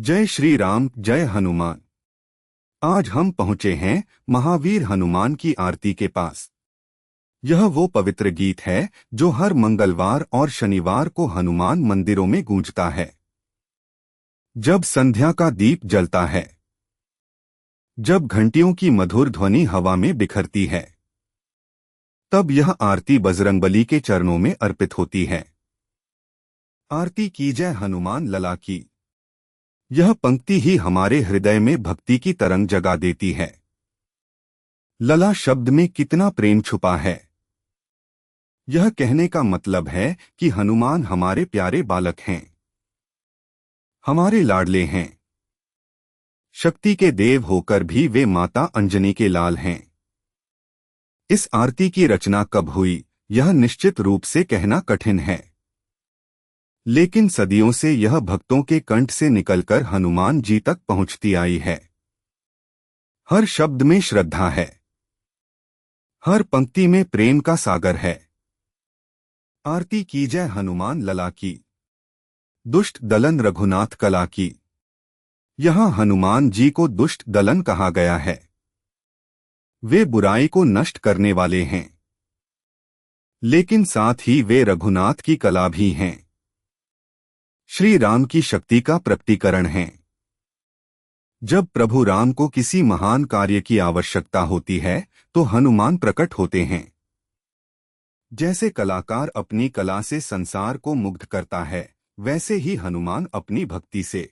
जय श्री राम, जय हनुमान। आज हम पहुंचे हैं महावीर हनुमान की आरती के पास। यह वो पवित्र गीत है जो हर मंगलवार और शनिवार को हनुमान मंदिरों में गूंजता है। जब संध्या का दीप जलता है, जब घंटियों की मधुर ध्वनि हवा में बिखरती है, तब यह आरती बजरंगबली के चरणों में अर्पित होती है। आरती की जय हनुमान लला की। यह पंक्ति ही हमारे हृदय में भक्ति की तरंग जगा देती है। लला शब्द में कितना प्रेम छुपा है। यह कहने का मतलब है कि हनुमान हमारे प्यारे बालक हैं, हमारे लाडले हैं। शक्ति के देव होकर भी वे माता अंजनी के लाल हैं। इस आरती की रचना कब हुई, यह निश्चित रूप से कहना कठिन है, लेकिन सदियों से यह भक्तों के कंठ से निकलकर हनुमान जी तक पहुंचती आई है। हर शब्द में श्रद्धा है, हर पंक्ति में प्रेम का सागर है। आरती की जय हनुमान लला की। दुष्ट दलन रघुनाथ कला की। यहाँ हनुमान जी को दुष्ट दलन कहा गया है। वे बुराई को नष्ट करने वाले हैं, लेकिन साथ ही वे रघुनाथ की कला भी हैं। श्री राम की शक्ति का प्रकटीकरण है। जब प्रभु राम को किसी महान कार्य की आवश्यकता होती है तो हनुमान प्रकट होते हैं। जैसे कलाकार अपनी कला से संसार को मुग्ध करता है, वैसे ही हनुमान अपनी भक्ति से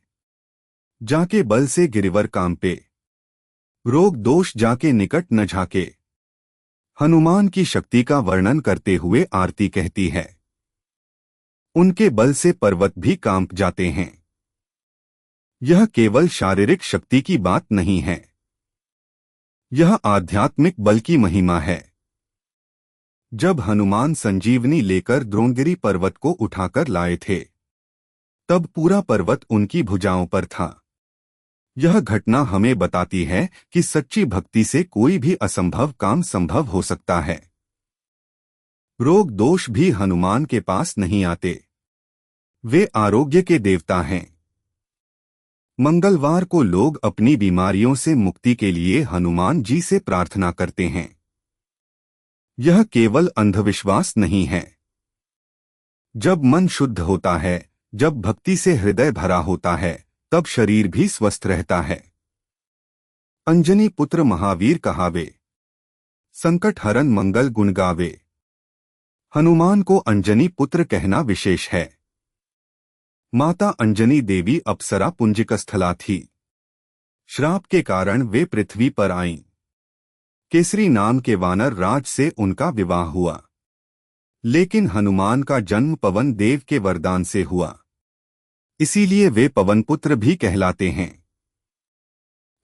जाके बल से गिरिवर कांपे, रोग दोष जाके निकट न झाके। हनुमान की शक्ति का वर्णन करते हुए आरती कहती है, उनके बल से पर्वत भी कांप जाते हैं। यह केवल शारीरिक शक्ति की बात नहीं है, यह आध्यात्मिक बल की महिमा है। जब हनुमान संजीवनी लेकर द्रोणगिरी पर्वत को उठाकर लाए थे, तब पूरा पर्वत उनकी भुजाओं पर था। यह घटना हमें बताती है कि सच्ची भक्ति से कोई भी असंभव काम संभव हो सकता है। रोग दोष भी हनुमान के पास नहीं आते। वे आरोग्य के देवता हैं। मंगलवार को लोग अपनी बीमारियों से मुक्ति के लिए हनुमान जी से प्रार्थना करते हैं। यह केवल अंधविश्वास नहीं है। जब मन शुद्ध होता है, जब भक्ति से हृदय भरा होता है, तब शरीर भी स्वस्थ रहता है। अंजनी पुत्र महावीर कहावे, संकट हरन मंगल गुण गावे। हनुमान को अंजनी पुत्र कहना विशेष है। माता अंजनी देवी अप्सरा पुंजिकस्थला थी। श्राप के कारण वे पृथ्वी पर आईं। केसरी नाम के वानर राज से उनका विवाह हुआ, लेकिन हनुमान का जन्म पवन देव के वरदान से हुआ, इसीलिए वे पवन पुत्र भी कहलाते हैं।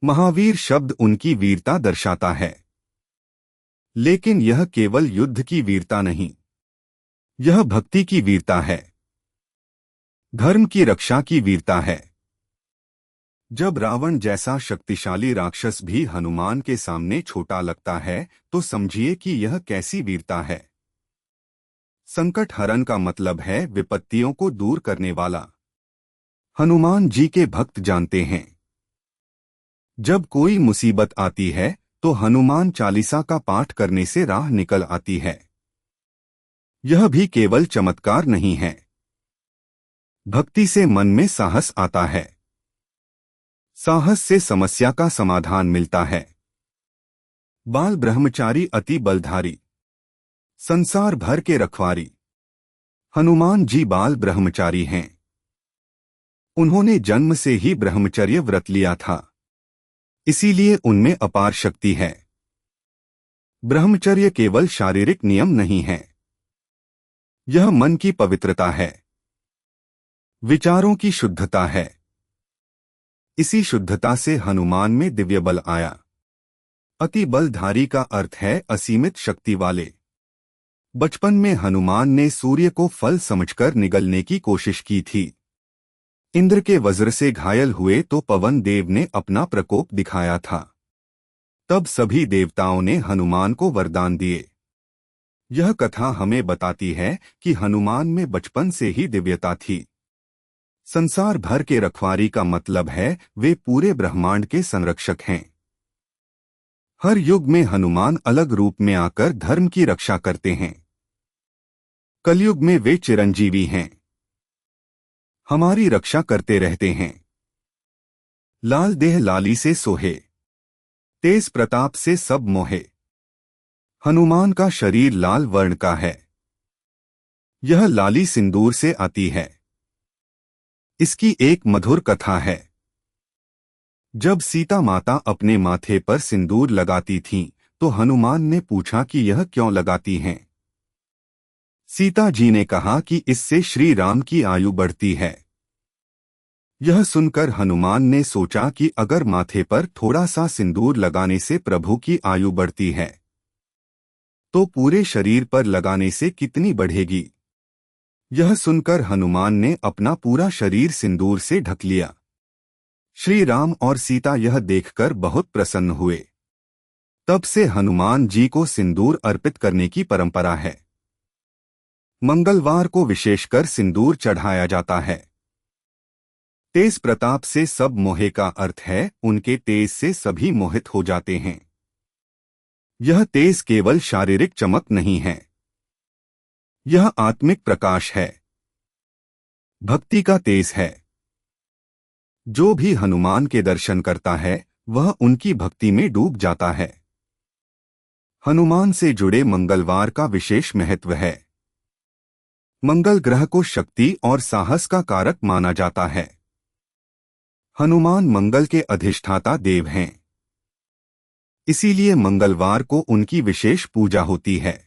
महावीर शब्द उनकी वीरता दर्शाता है, लेकिन यह केवल युद्ध की वीरता नहीं, यह भक्ति की वीरता है, धर्म की रक्षा की वीरता है। जब रावण जैसा शक्तिशाली राक्षस भी हनुमान के सामने छोटा लगता है, तो समझिए कि यह कैसी वीरता है। संकट हरण का मतलब है विपत्तियों को दूर करने वाला। हनुमान जी के भक्त जानते हैं, जब कोई मुसीबत आती है तो हनुमान चालीसा का पाठ करने से राह निकल आती है। यह भी केवल चमत्कार नहीं है, भक्ति से मन में साहस आता है। साहस से समस्या का समाधान मिलता है। बाल ब्रह्मचारी अति बलधारी, संसार भर के रखवारी। हनुमान जी बाल ब्रह्मचारी हैं। उन्होंने जन्म से ही ब्रह्मचर्य व्रत लिया था, इसीलिए उनमें अपार शक्ति है। ब्रह्मचर्य केवल शारीरिक नियम नहीं है, यह मन की पवित्रता है, विचारों की शुद्धता है। इसी शुद्धता से हनुमान में दिव्य बल आया। अति बलधारी का अर्थ है असीमित शक्ति वाले। बचपन में हनुमान ने सूर्य को फल समझकर निगलने की कोशिश की थी। इंद्र के वज्र से घायल हुए तो पवन देव ने अपना प्रकोप दिखाया था। तब सभी देवताओं ने हनुमान को वरदान दिए। यह कथा हमें बताती है कि हनुमान में बचपन से ही दिव्यता थी। संसार भर के रखवारी का मतलब है वे पूरे ब्रह्मांड के संरक्षक हैं। हर युग में हनुमान अलग रूप में आकर धर्म की रक्षा करते हैं। कलयुग में वे चिरंजीवी हैं, हमारी रक्षा करते रहते हैं। लाल देह लाली से सोहे, तेज प्रताप से सब मोहे। हनुमान का शरीर लाल वर्ण का है, यह लाली सिंदूर से आती है। इसकी एक मधुर कथा है। जब सीता माता अपने माथे पर सिंदूर लगाती थीं, तो हनुमान ने पूछा कि यह क्यों लगाती हैं। सीता जी ने कहा कि इससे श्री राम की आयु बढ़ती है। यह सुनकर हनुमान ने सोचा कि अगर माथे पर थोड़ा सा सिंदूर लगाने से प्रभु की आयु बढ़ती है, तो पूरे शरीर पर लगाने से कितनी बढ़ेगी। यह सुनकर हनुमान ने अपना पूरा शरीर सिंदूर से ढक लिया। श्री राम और सीता यह देखकर बहुत प्रसन्न हुए। तब से हनुमान जी को सिंदूर अर्पित करने की परंपरा है। मंगलवार को विशेषकर सिंदूर चढ़ाया जाता है। तेज प्रताप से सब मोहे का अर्थ है उनके तेज से सभी मोहित हो जाते हैं। यह तेज केवल शारीरिक चमक नहीं है, यह आत्मिक प्रकाश है, भक्ति का तेज है। जो भी हनुमान के दर्शन करता है वह उनकी भक्ति में डूब जाता है। हनुमान से जुड़े मंगलवार का विशेष महत्व है। मंगल ग्रह को शक्ति और साहस का कारक माना जाता है। हनुमान मंगल के अधिष्ठाता देव हैं, इसीलिए मंगलवार को उनकी विशेष पूजा होती है।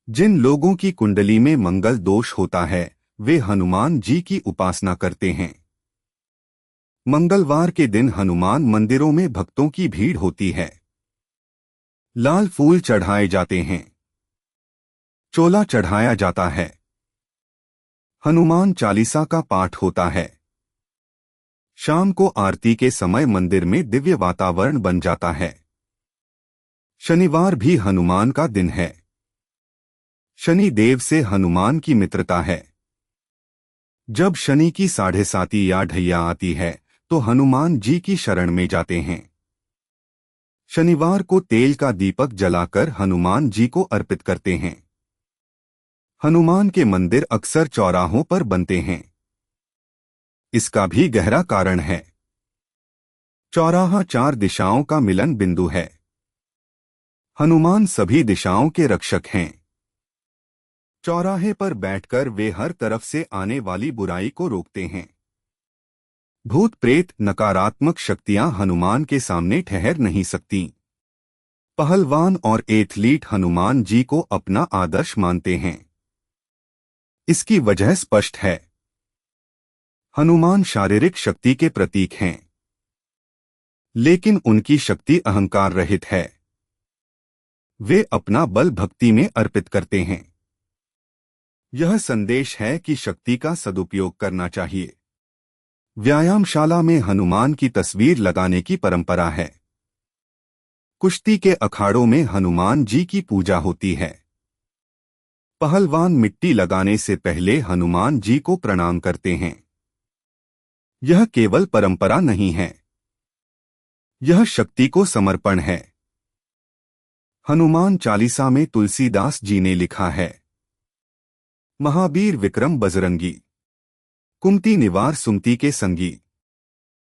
जिन लोगों की कुंडली में मंगल दोष होता है वे हनुमान जी की उपासना करते हैं। मंगलवार के दिन हनुमान मंदिरों में भक्तों की भीड़ होती है। लाल फूल चढ़ाए जाते हैं, चोला चढ़ाया जाता है, हनुमान चालीसा का पाठ होता है। शाम को आरती के समय मंदिर में दिव्य वातावरण बन जाता है। शनिवार भी हनुमान का दिन है। शनि देव से हनुमान की मित्रता है। जब शनि की 7:30 या ढैया आती है तो हनुमान जी की शरण में जाते हैं। शनिवार को तेल का दीपक जलाकर हनुमान जी को अर्पित करते हैं। हनुमान के मंदिर अक्सर चौराहों पर बनते हैं। इसका भी गहरा कारण है। चौराहा 4 दिशाओं का मिलन बिंदु है। हनुमान सभी दिशाओं के रक्षक हैं। चौराहे पर बैठकर वे हर तरफ से आने वाली बुराई को रोकते हैं। भूत प्रेत नकारात्मक शक्तियां हनुमान के सामने ठहर नहीं सकती। पहलवान और एथलीट हनुमान जी को अपना आदर्श मानते हैं। इसकी वजह स्पष्ट है। हनुमान शारीरिक शक्ति के प्रतीक हैं, लेकिन उनकी शक्ति अहंकार रहित है। वे अपना बल भक्ति में अर्पित करते हैं। यह संदेश है कि शक्ति का सदुपयोग करना चाहिए। व्यायामशाला में हनुमान की तस्वीर लगाने की परंपरा है। कुश्ती के अखाड़ों में हनुमान जी की पूजा होती है। पहलवान मिट्टी लगाने से पहले हनुमान जी को प्रणाम करते हैं। यह केवल परंपरा नहीं है, यह शक्ति को समर्पण है। हनुमान चालीसा में तुलसीदास जी ने लिखा है, महावीर विक्रम बजरंगी, कुमति निवार सुमति के संगी।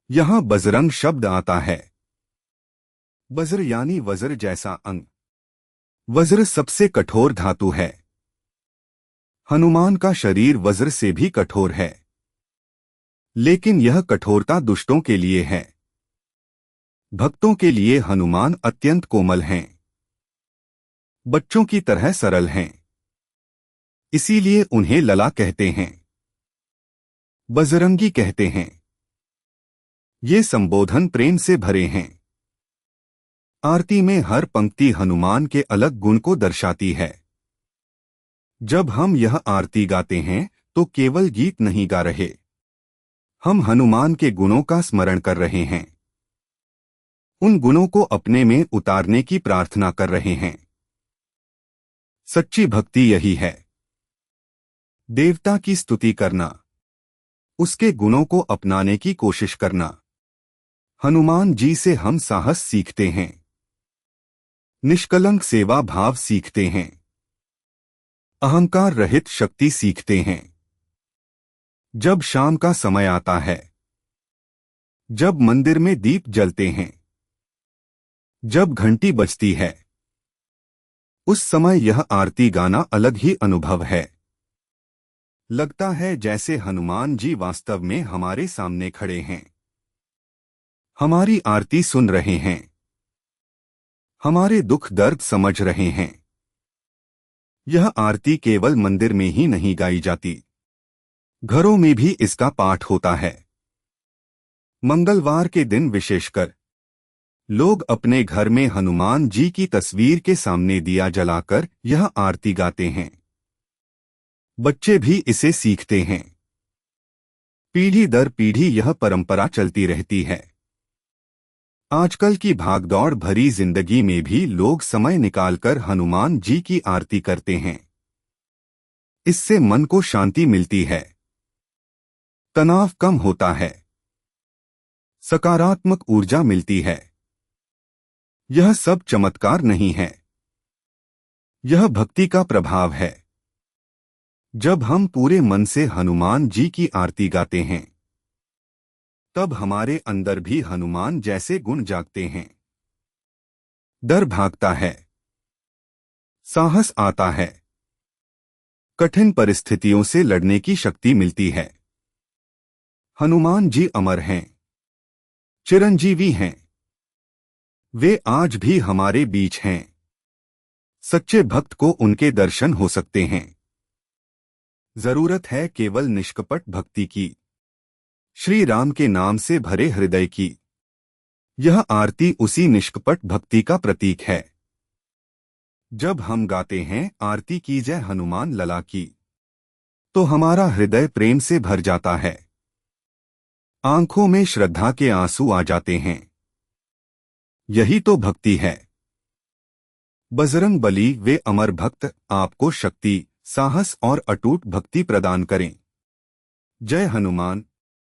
यहां बजरंग शब्द आता है। वज्र यानी वज्र जैसा अंग। वज्र सबसे कठोर धातु है। हनुमान का शरीर वज्र से भी कठोर है, लेकिन यह कठोरता दुष्टों के लिए है। भक्तों के लिए हनुमान अत्यंत कोमल हैं, बच्चों की तरह सरल हैं। इसीलिए उन्हें लला कहते हैं, बजरंगी कहते हैं। ये संबोधन प्रेम से भरे हैं। आरती में हर पंक्ति हनुमान के अलग गुण को दर्शाती है। जब हम यह आरती गाते हैं तो केवल गीत नहीं गा रहे, हम हनुमान के गुणों का स्मरण कर रहे हैं। उन गुणों को अपने में उतारने की प्रार्थना कर रहे हैं। सच्ची भक्ति यही है, देवता की स्तुति करना, उसके गुणों को अपनाने की कोशिश करना। हनुमान जी से हम साहस सीखते हैं, निष्कलंक सेवा भाव सीखते हैं, अहंकार रहित शक्ति सीखते हैं। जब शाम का समय आता है, जब मंदिर में दीप जलते हैं, जब घंटी बजती है, उस समय यह आरती गाना अलग ही अनुभव है। लगता है जैसे हनुमान जी वास्तव में हमारे सामने खड़े हैं, हमारी आरती सुन रहे हैं, हमारे दुख दर्द समझ रहे हैं। यह आरती केवल मंदिर में ही नहीं गाई जाती, घरों में भी इसका पाठ होता है। मंगलवार के दिन विशेषकर लोग अपने घर में हनुमान जी की तस्वीर के सामने दिया जलाकर यह आरती गाते हैं। बच्चे भी इसे सीखते हैं। पीढ़ी दर पीढ़ी यह परंपरा चलती रहती है। आजकल की भागदौड़ भरी जिंदगी में भी लोग समय निकालकर हनुमान जी की आरती करते हैं। इससे मन को शांति मिलती है, तनाव कम होता है, सकारात्मक ऊर्जा मिलती है। यह सब चमत्कार नहीं है, यह भक्ति का प्रभाव है। जब हम पूरे मन से हनुमान जी की आरती गाते हैं, तब हमारे अंदर भी हनुमान जैसे गुण जागते हैं। डर भागता है, साहस आता है, कठिन परिस्थितियों से लड़ने की शक्ति मिलती है। हनुमान जी अमर हैं, चिरंजीवी हैं। वे आज भी हमारे बीच हैं। सच्चे भक्त को उनके दर्शन हो सकते हैं। जरूरत है केवल निष्कपट भक्ति की, श्री राम के नाम से भरे हृदय की। यह आरती उसी निष्कपट भक्ति का प्रतीक है। जब हम गाते हैं आरती की जय हनुमान लला की, तो हमारा हृदय प्रेम से भर जाता है। आंखों में श्रद्धा के आंसू आ जाते हैं। यही तो भक्ति है। बजरंग बली वे अमर भक्त आपको शक्ति, साहस और अटूट भक्ति प्रदान करें। जय हनुमान।